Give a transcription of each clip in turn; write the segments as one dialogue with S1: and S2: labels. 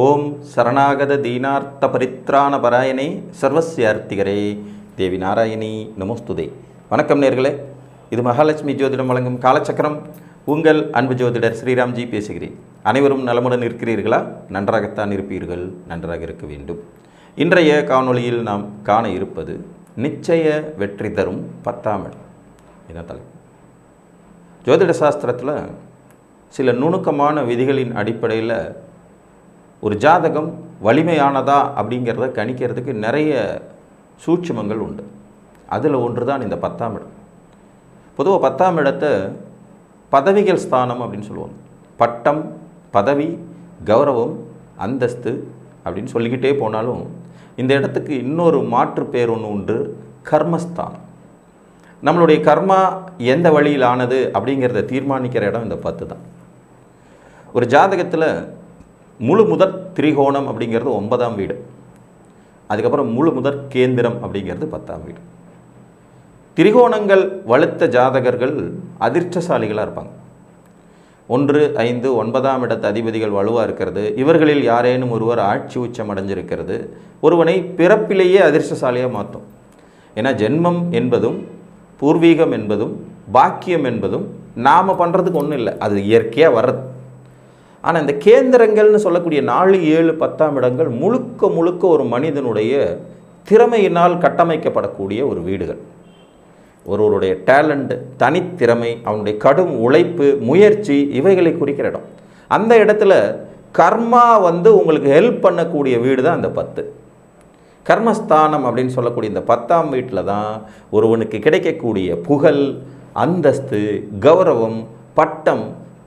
S1: ஓம் சரணாகத தீனார்த்த பரித்ராண பராயணே சர்வஸ்யார்த்திகரே தேவி நாராயணி நமோஸ்துதே. வணக்கம் நேர்களே, இது மகாலட்சுமி ஜோதிடம் வழங்கும் காலச்சக்கரம். உங்கள் அன்பு ஜோதிடர் ஸ்ரீராம்ஜி பேசுகிறேன். அனைவரும் நலமுடன் இருக்கிறீர்களா? நன்றாகத்தான் இருப்பீர்கள், நன்றாக இருக்க வேண்டும். இன்றைய காணொளியில் நாம் காண இருப்பது நிச்சய வெற்றி தரும் 10ஆம் இடம். என்ன தலைப்பு? ஜோதிட சாஸ்திரத்தில் சில நுணுக்கமான விதிகளின் அடிப்படையில் ஒரு ஜாதகம் வலிமையானதா அப்படிங்கிறத கணிக்கிறதுக்கு நிறைய சூட்சுமங்கள் உண்டு. அதில் ஒன்று தான் இந்த 10ஆம் இடம். பொதுவாக 10ஆம் இடத்தை பதவிகள் ஸ்தானம் அப்படின்னு சொல்லுவாங்க. பட்டம், பதவி, கௌரவம், அந்தஸ்து அப்படின்னு சொல்லிக்கிட்டே போனாலும் இந்த இடத்துக்கு இன்னொரு மாற்று பேர் ஒன்று உண்டு, கர்மஸ்தானம். நம்மளுடைய கர்மா எந்த வழியில் ஆனது அப்படிங்கிறத தீர்மானிக்கிற இடம் இந்த 10 தான். ஒரு ஜாதகத்தில் முழு முதற் திரிகோணம் அப்படிங்கிறது 9ஆம் வீடு. அதுக்கப்புறம் முழு முதற் கேந்திரம் அப்படிங்கிறது 10ஆம் வீடு. திரிகோணங்கள் வலுத்த ஜாதகர்கள் அதிர்ஷ்டசாலிகளாக இருப்பாங்க. 1, 5, 9ஆம் இடத்து அதிபதிகள் வலுவாக இருக்கிறது. இவர்களில் யாரேனும் ஒருவர் ஆட்சி உச்சம் அடைஞ்சிருக்கிறது ஒருவனை பிறப்பிலேயே அதிர்ஷ்டசாலியாக மாற்றும். ஏன்னா ஜென்மம் என்பதும் பூர்வீகம் என்பதும் பாக்கியம் என்பதும் நாம் பண்ணுறதுக்கு ஒன்றும் இல்லை, அது இயற்கையாக வர்றது. ஆனால் இந்த கேந்திரங்கள்னு சொல்லக்கூடிய 4, 7, 10ஆம் இடங்கள் முழுக்க முழுக்க ஒரு மனிதனுடைய திறமையினால் கட்டமைக்கப்படக்கூடிய ஒரு வீடுகள். ஒருவருடைய டேலண்ட், தனித்திறமை, அவனுடைய கடும் உழைப்பு, முயற்சி, இவைகளை குறிக்கிற இடம். அந்த இடத்துல கர்மா உங்களுக்கு ஹெல்ப் பண்ணக்கூடிய வீடு தான் அந்த 10. கர்மஸ்தானம் அப்படின்னு சொல்லக்கூடிய இந்த 10ஆம் வீட்டில் தான் ஒருவனுக்கு கிடைக்கக்கூடிய புகழ், அந்தஸ்து, கௌரவம், பட்டம்,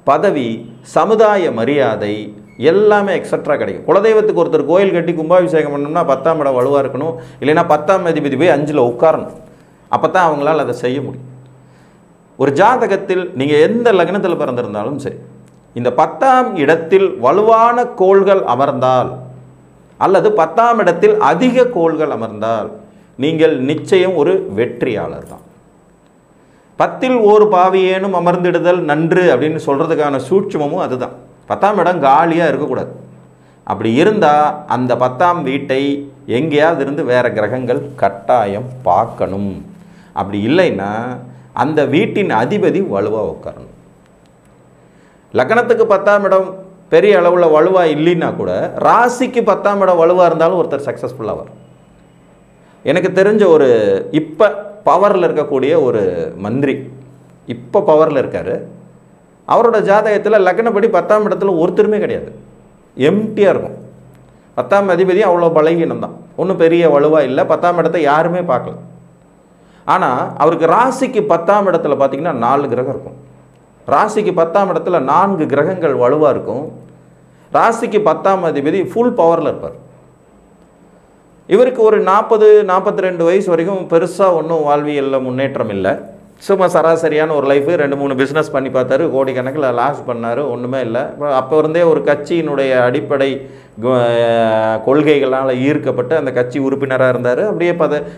S1: பதவி, சமுதாய மரியாதை எல்லாமே எக்ஸட்ரா கிடைக்கும். குலதெய்வத்துக்கு ஒருத்தர் கோயில் கட்டி கும்பாபிஷேகம் பண்ணோம்னா 10ஆம் இடம் வலுவாக இருக்கணும். இல்லைன்னா 10ஆம் அதிபதி போய் 5ல் உட்காரணும். அப்போ தான் அவங்களால் அதை செய்ய முடியும். ஒரு ஜாதகத்தில் நீங்கள் எந்த லக்னத்தில் பிறந்திருந்தாலும் சரி, இந்த 10ஆம் இடத்தில் வலுவான கோள்கள் அமர்ந்தால் அல்லது 10ஆம் இடத்தில் அதிக கோள்கள் அமர்ந்தால் நீங்கள் நிச்சயம் ஒரு வெற்றியாளர் தான். 10ல் ஒரு பாவியேனும் அமர்ந்திடுதல் நன்று அப்படின்னு சொல்கிறதுக்கான சூட்சுமமும் அதுதான். 10ஆம் இடம் காலியாக இருக்கக்கூடாது. அப்படி இருந்தால் அந்த 10ஆம் வீட்டை எங்கேயாவது இருந்து வேறு கிரகங்கள் கட்டாயம் பார்க்கணும். அப்படி இல்லைன்னா அந்த வீட்டின் அதிபதி வலுவாக உட்காரணும். லக்னத்துக்கு 10ஆம் இடம் பெரிய அளவில் வலுவாக இல்லைன்னா கூட ராசிக்கு 10ஆம் இடம் வலுவாக இருந்தாலும் ஒருத்தர் சக்ஸஸ்ஃபுல்லாக வரும். எனக்கு தெரிஞ்ச ஒரு இப்போ பவரில் இருக்கக்கூடிய ஒரு மந்திரி, இப்போ பவரில் இருக்கார். அவரோட ஜாதகத்தில் லக்னப்படி 10ஆம் இடத்துல ஒருத்தருமே கிடையாது, எம்டியாக இருக்கும். 10ஆம் அதிபதி அவ்வளோ பலகீனம் தான், ஒன்றும் பெரிய வலுவாக இல்லை. 10ஆம் இடத்தை யாருமே பார்க்கல. ஆனால் அவருக்கு ராசிக்கு 10ஆம் இடத்துல பார்த்திங்கன்னா 4 கிரகம் இருக்கும். ராசிக்கு 10ஆம் இடத்துல 4 கிரகங்கள் வலுவாக இருக்கும். ராசிக்கு 10ஆம் அதிபதி ஃபுல் பவரில் இருப்பார். இவருக்கு ஒரு 40, 42 வயசு வரைக்கும் பெருசாக ஒன்றும் வாழ்வியலில் முன்னேற்றம் இல்லை. சும்மா சராசரியான ஒரு லைஃபு. 2-3 பிஸ்னஸ் பண்ணி பார்த்தாரு, கோடிக்கணக்கில் லாஸ் பண்ணார், ஒன்றுமே இல்லை. அப்போ இருந்தே ஒரு கட்சியினுடைய அடிப்படை கொள்கைகளால் ஈர்க்கப்பட்டு அந்த கட்சி உறுப்பினராக இருந்தார். அப்படியே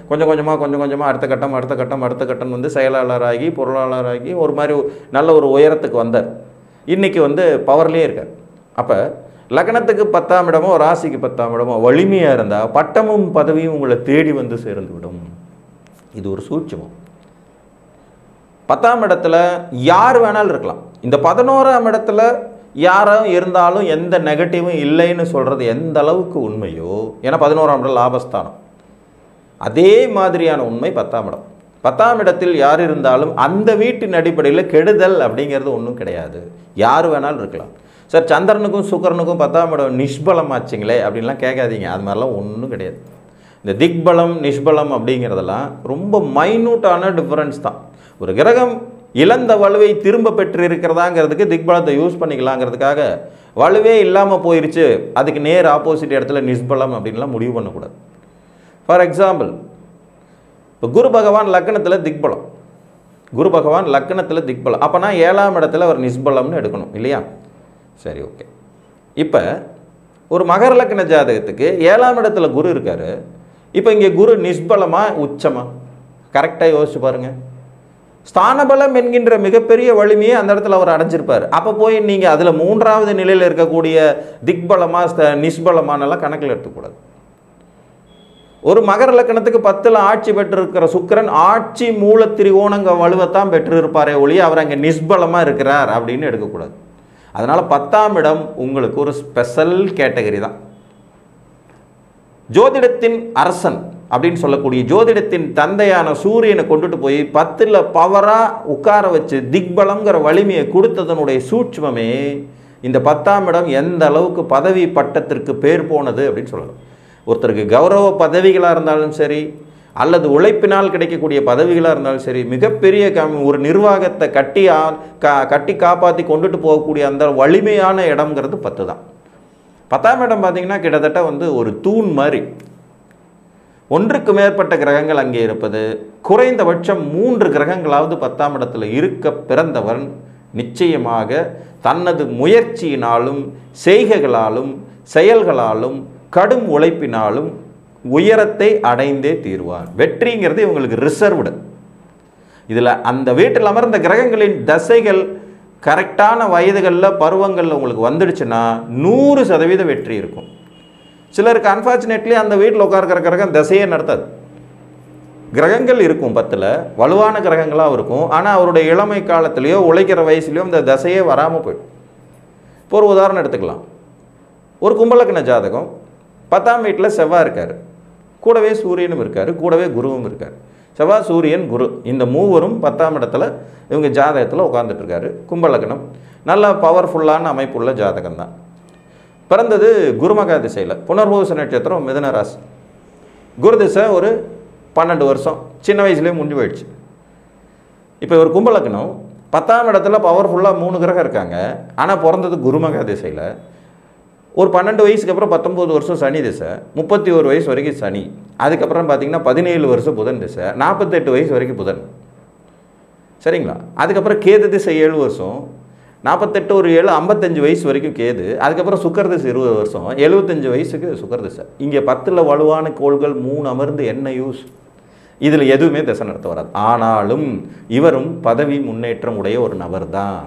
S1: கொஞ்சம் கொஞ்சமாக அடுத்த கட்டம் செயலாளராகி பொருளாளராகி ஒரு மாதிரி நல்ல ஒரு உயரத்துக்கு வந்தார். இன்றைக்கி பவர்லேயே இருக்கார். அப்போ லக்னத்துக்கு 10ஆம் இடமோ ராசிக்கு 10ஆம் இடமோ வலிமையாக இருந்தால் பட்டமும் பதவியும் உங்களை தேடி சேர்ந்து விடும். இது ஒரு சூட்சுமம். 10ஆம் இடத்துல யார் வேணாலும் இருக்கலாம். இந்த 11ஆம் இடத்துல யாரும் இருந்தாலும் எந்த நெகட்டிவும் இல்லைன்னு சொல்கிறது எந்த அளவுக்கு உண்மையோ, ஏன்னா 11ஆம் இடம் லாபஸ்தானம், அதே மாதிரியான உண்மை 10ஆம் இடம். 10ஆம் இடத்தில் யார் இருந்தாலும் அந்த வீட்டின் அடிப்படையில் கெடுதல் அப்படிங்கிறது ஒன்றும் கிடையாது. யார் வேணாலும் இருக்கலாம். சார், சந்திரனுக்கும் சுக்கிரனுக்கும் 10ஆம் இடம் நிஷ்பலம் ஆச்சுங்களே அப்படின்லாம் கேட்காதீங்க. அது மாதிரிலாம் ஒன்றும் கிடையாது. இந்த திக்பலம் நிஷ்பலம் அப்படிங்கிறதெல்லாம் ரொம்ப மைனூட்டான டிஃப்ரென்ஸ் தான். ஒரு கிரகம் இழந்த வலுவை திரும்ப பெற்று இருக்கிறதாங்கிறதுக்கு திக்பலத்தை யூஸ் பண்ணிக்கலாங்கிறதுக்காக வலுவே இல்லாமல் போயிடுச்சு, அதுக்கு நேர் ஆப்போசிட் இடத்துல நிஷ்பலம் அப்படின்லாம் முடிவு பண்ணக்கூடாது. ஃபார் எக்ஸாம்பிள், இப்போ குரு பகவான் லக்னத்தில் திக்பலம், குரு பகவான் லக்னத்தில் திக்பலம், அப்போனா 7ஆம் இடத்துல அவர் நிஷ்பலம்னு எடுக்கணும் இல்லையா? சரி, ஓகே. இப்போ ஒரு மகர லக்ன ஜாதகத்துக்கு 7ஆம் இடத்துல குரு இருக்கார். இப்போ இங்கே குரு நிஷ்பலமா உச்சமா? கரெக்டாக யோசிச்சு பாருங்கள். ஸ்தானபலம் என்கின்ற மிகப்பெரிய வலிமையை அந்த இடத்துல அவர் அடைஞ்சிருப்பார். அப்போ போய் நீங்கள் அதில் 3வது நிலையில் இருக்கக்கூடிய திக்பலமாக நிஷ்பலமானெல்லாம் கணக்கில் எடுத்துக்கூடாது. ஒரு மகர லக்கணத்துக்கு 10ல் ஆட்சி பெற்றிருக்கிற சுக்கிரன் ஆட்சி மூல திரிகோணங்க வலுவத்தான் பெற்றிருப்பாரே ஒழிய அவர் அங்கே நிஷ்பலமாக இருக்கிறார் அப்படின்னு எடுக்கக்கூடாது. அதனால் 10ஆம் இடம் உங்களுக்கு ஒரு ஸ்பெஷல் கேட்டகரி தான். ஜோதிடத்தின் அரசன் அப்படின்னு சொல்லக்கூடிய ஜோதிடத்தின் தந்தையான சூரியனை கொண்டுட்டு போய் 10ல் பவராக உட்கார வச்சு திக்பலங்கிற வலிமையை கொடுத்ததனுடைய சூட்சுமமே இந்த 10ஆம் இடம் எந்த அளவுக்கு பதவி பட்டத்திற்கு பேர் போனது அப்படின்னு சொல்லலாம். ஒருத்தருக்கு கௌரவ பதவிகளாக இருந்தாலும் சரி, அல்லது உழைப்பினால் கிடைக்கக்கூடிய பதவிகளாக இருந்தாலும் சரி, மிகப்பெரிய ஒரு நிர்வாகத்தை கட்டி காப்பாற்றி கொண்டுட்டு போகக்கூடிய அந்த வலிமையான இடம்ங்கிறது 10 தான். 10ஆம் இடம் பார்த்தீங்கன்னா கிட்டத்தட்ட ஒரு தூண் மாதிரி. ஒன்றுக்கு மேற்பட்ட கிரகங்கள் அங்கே இருப்பது, குறைந்தபட்சம் 3 கிரகங்களாவது 10ஆம் இடத்துல இருக்க பிறந்தவன் நிச்சயமாக தனது முயற்சியினாலும் செய்கைகளாலும் செயல்களாலும் கடும் உழைப்பினாலும் உயரத்தை அடைந்தே தீர்வார். வெற்றிங்கிறது இவங்களுக்கு ரிசர்வ்டு. இதில் அந்த வீட்டில் அமர்ந்த கிரகங்களின் தசைகள் கரெக்டான வயதுகளில் பருவங்களில் உங்களுக்கு வந்துடுச்சுன்னா 100% வெற்றி இருக்கும். சிலருக்கு அன்ஃபார்ச்சுனேட்லி அந்த வீட்டில் உட்கார்க்கிற கிரகம் தசையே நடத்தாது. கிரகங்கள் இருக்கும் 10ல், வலுவான கிரகங்களாக இருக்கும். ஆனால் அவருடைய இளமை காலத்திலேயோ உழைக்கிற வயசுலையோ இந்த தசையே வராமல் போயிடும். இப்போ ஒரு உதாரணம் எடுத்துக்கலாம். ஒரு கும்பலக்கண ஜாதகம், 10ஆம் வீட்டில் செவ்வாய் இருக்கார், கூடவே சூரியனும் இருக்கார், கூடவே குருவும் இருக்கார். செவ்வாய் சூரியன் குரு இந்த மூவரும் 10ஆம் இடத்துல இவங்க ஜாதகத்தில் உட்கார்ந்துட்டுருக்காரு. கும்பலக்கணம் நல்ல பவர்ஃபுல்லான அமைப்புள்ள ஜாதகம் தான். பிறந்தது குருமகா திசையில், புனர்பூச நட்சத்திரம், மிதுன ராசி. குரு திசை ஒரு 12 வருஷம், சின்ன வயசுலேயே முடிஞ்சு போயிடுச்சு. இப்போ ஒரு கும்பலக்கணம் 10ஆம் இடத்துல பவர்ஃபுல்லாக 3 கிரகம் இருக்காங்க. ஆனால் பிறந்தது குருமகா திசையில். ஒரு 12 வயசுக்கு அப்புறம் 19 வருஷம் சனி திசை, 31 வயசு வரைக்கும் சனி, அதுக்கப்புறம் பார்த்தீங்கன்னா 17 வருஷம் புதன் திசை, 48 வயசு வரைக்கும் புதன், சரிங்களா? அதுக்கப்புறம் கேது திசை 7 வருஷம், 48 ஒரு 7 55 வயசு வரைக்கும் கேது, அதுக்கப்புறம் சுக்கர திசை 20 வருஷம், 75 வயசுக்கு சுக்கர திசை. இங்கே 10ல் வலுவான கோள்கள் 3 அமர்ந்து என்ன யூஸ்? இதில் எதுவுமே திசை நடத்த வராது. ஆனாலும் இவரும் பதவி முன்னேற்றம் உடைய ஒரு நபர் தான்.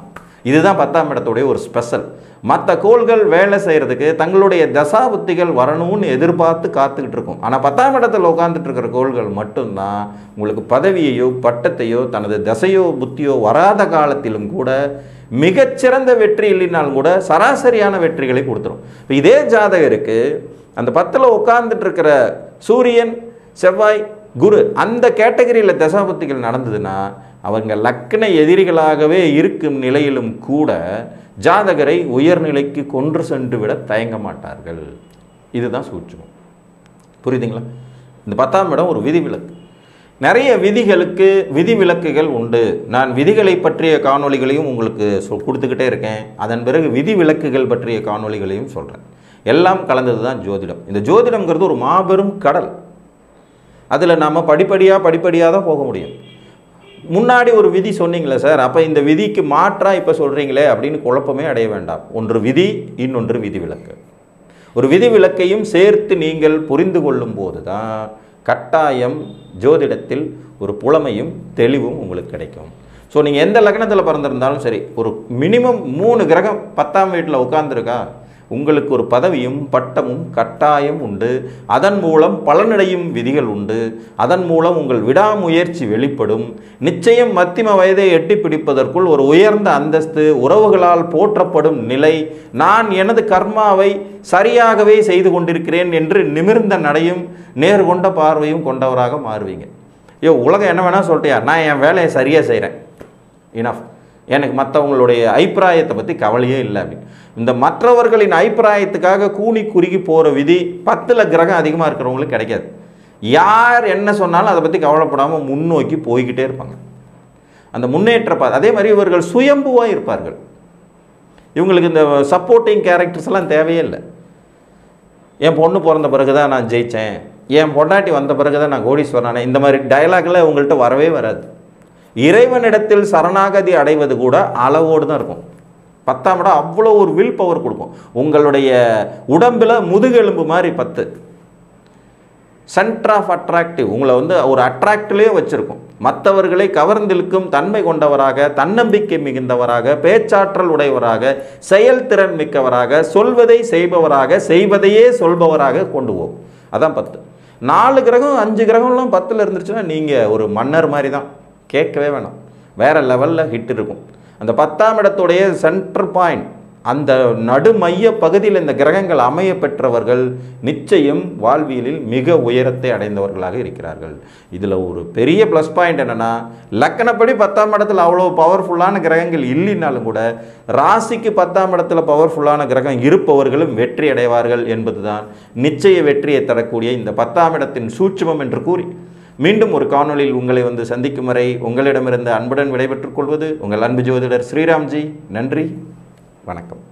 S1: இதுதான் 10ஆம் இடத்துடைய ஒரு ஸ்பெஷல். மற்ற கோள்கள் வேலை செய்கிறதுக்கு தங்களுடைய தசாபுத்திகள் வரணும்னு எதிர்பார்த்து காத்துக்கிட்டு இருக்கும். ஆனால் 10ஆம் இடத்துல உட்காந்துட்டு இருக்கிற கோள்கள் மட்டும்தான் உங்களுக்கு பதவியையோ பட்டத்தையோ தனது தசையோ புத்தியோ வராத காலத்திலும் கூட மிகச்சிறந்த வெற்றி இல்லைனாலும் கூட சராசரியான வெற்றிகளை கொடுத்துரும். இப்போ இதே ஜாதகருக்கு அந்த 10ல் உட்கார்ந்துட்டு இருக்கிற சூரியன் செவ்வாய் குரு அந்த கேட்டகரியில் தசாபுத்திகள் நடந்ததுன்னா அவங்க லக்ன எதிரிகளாகவே இருக்கும் நிலையிலும் கூட ஜாதகரை உயர்நிலைக்கு கொன்று சென்று விட தயங்க மாட்டார்கள். இதுதான் சூட்சுமம். புரியுதுங்களா? இந்த 10ஆம் இடம் ஒரு விதிவிலக்கு. நிறைய விதிகளுக்கு விதிவிலக்குகள் உண்டு. நான் விதிகளை பற்றிய காணொளிகளையும் உங்களுக்கு கொடுத்துக்கிட்டே இருக்கேன். அதன் பிறகு விதிவிலக்குகள் பற்றிய காணொளிகளையும் சொல்கிறேன். எல்லாம் கலந்தது தான் ஜோதிடம். இந்த ஜோதிடம்ங்கிறது ஒரு மாபெரும் கடல். அதில் நாம் படிப்படியாக தான் போக முடியும். முன்னாடி ஒரு விதி சொன்னீங்களே சார், அப்போ இந்த விதிக்கு மாற்றாக இப்போ சொல்கிறீங்களே அப்படின்னு குழப்பமே அடைய வேண்டாம். ஒன்று விதி, இன்னொன்று விதிவிலக்கு. ஒரு விதிவிலக்கையும் சேர்த்து நீங்கள் புரிந்து கொள்ளும் போது தான் கட்டாயம் ஜோதிடத்தில் ஒரு புலமையும் தெளிவும் உங்களுக்கு கிடைக்கும். ஸோ நீங்கள் எந்த லக்னத்தில் பிறந்திருந்தாலும் சரி, ஒரு மினிமம் 3 கிரகம் 10ஆம் வீட்டில் உட்கார்ந்துருக்கா, உங்களுக்கு ஒரு பதவியும் பட்டமும் கட்டாயம் உண்டு. அதன் மூலம் பலனடையும் விதிகள் உண்டு. அதன் மூலம் உங்கள் விடாமுயற்சி வெளிப்படும். நிச்சயம் மத்திம வயதை எட்டி பிடிப்பதற்குள் ஒரு உயர்ந்த அந்தஸ்து, உறவுகளால் போற்றப்படும் நிலை, நான் எனது கர்மாவை சரியாகவே செய்து கொண்டிருக்கிறேன் என்று நிமிர்ந்த நடையும் நேர்கொண்ட பார்வையும் கொண்டவராக மாறுவீங்க. உலகம் என்ன வேணால் சொல்லிட்டியா, நான் என் வேலையை சரியாக செய்கிறேன், இனஃப், எனக்கு மற்றவங்களுடைய அபிப்பிராயத்தை பற்றி கவலையே இல்லை அப்படின்னு. இந்த மற்றவர்களின் அபிப்பிராயத்துக்காக கூனி குறுகி போகிற விதி 10ல் கிரகம் அதிகமாக இருக்கிறவங்களுக்கு கிடைக்காது. யார் என்ன சொன்னாலும் அதை பற்றி கவலைப்படாமல் முன்னோக்கி போய்கிட்டே இருப்பாங்க. அந்த முன்னேற்ற அதே மாதிரி இவர்கள் சுயம்புவாக இருப்பார்கள். இவங்களுக்கு இந்த சப்போர்ட்டிங் கேரக்டர்ஸ் எல்லாம் தேவையே இல்லை. என் பொண்ணு பிறந்த பிறகு தான் நான் ஜெயித்தேன், என் பொண்டாட்டி வந்த பிறகு தான் நான் கோடீஸ்வரனானே, இந்த மாதிரி டயலாக்லாம் உங்கள்கிட்ட வரவே வராது. இறைவனிடத்தில் சரணாகதி அடைவது கூட அளவோடு தான் இருக்கும். 10ஆம் இடம் அவ்வளோ ஒரு வில் பவர் கொடுக்கும். உங்களுடைய உடம்பில் முதுகெலும்பு மாதிரி 10 சென்டர் ஆஃப் அட்ராக்டிவ், உங்களை ஒரு அட்ராக்டிவ்லேயே வச்சுருக்கும். மற்றவர்களை கவர்ந்திழுக்கும் தன்மை கொண்டவராக, தன்னம்பிக்கை மிகுந்தவராக, பேச்சாற்றல் உடையவராக, செயல்திறன் மிக்கவராக, சொல்வதை செய்பவராக, செய்வதையே சொல்பவராக கொண்டு போகும். அதான் 10. 4 கிரகம் 5 கிரகம்லாம் 10ல் இருந்துருச்சுன்னா நீங்கள் ஒரு மன்னர் மாதிரி தான், கேட்கவே வேணாம், வேறு லெவலில் ஹிட் இருக்கும். அந்த 10ஆம் இடத்துடைய சென்டர் பாயிண்ட், அந்த நடுமைய பகுதியில் இந்த கிரகங்கள் அமைய பெற்றவர்கள் நிச்சயம் வாழ்வியலில் மிக உயரத்தை அடைந்தவர்களாக இருக்கிறார்கள். இதில் ஒரு பெரிய ப்ளஸ் பாயிண்ட் என்னென்னா, லக்கணப்படி 10ஆம் இடத்துல அவ்வளோ பவர்ஃபுல்லான கிரகங்கள் இல்லைனாலும் கூட ராசிக்கு 10ஆம் இடத்துல பவர்ஃபுல்லான கிரகம் இருப்பவர்களும் வெற்றி அடைவார்கள் என்பது தான் நிச்சய வெற்றியை தரக்கூடிய இந்த 10ஆம் இடத்தின் சூட்சுமம் என்று கூறி மீண்டும் ஒரு காணொளியில் உங்களை வந்து சந்திக்கும் வரை உங்களிடமிருந்து அன்புடன் விடைபெற்றுக் கொள்வது உங்கள் அன்பு ஜோதிடர் ஸ்ரீராம்ஜி. நன்றி, வணக்கம்.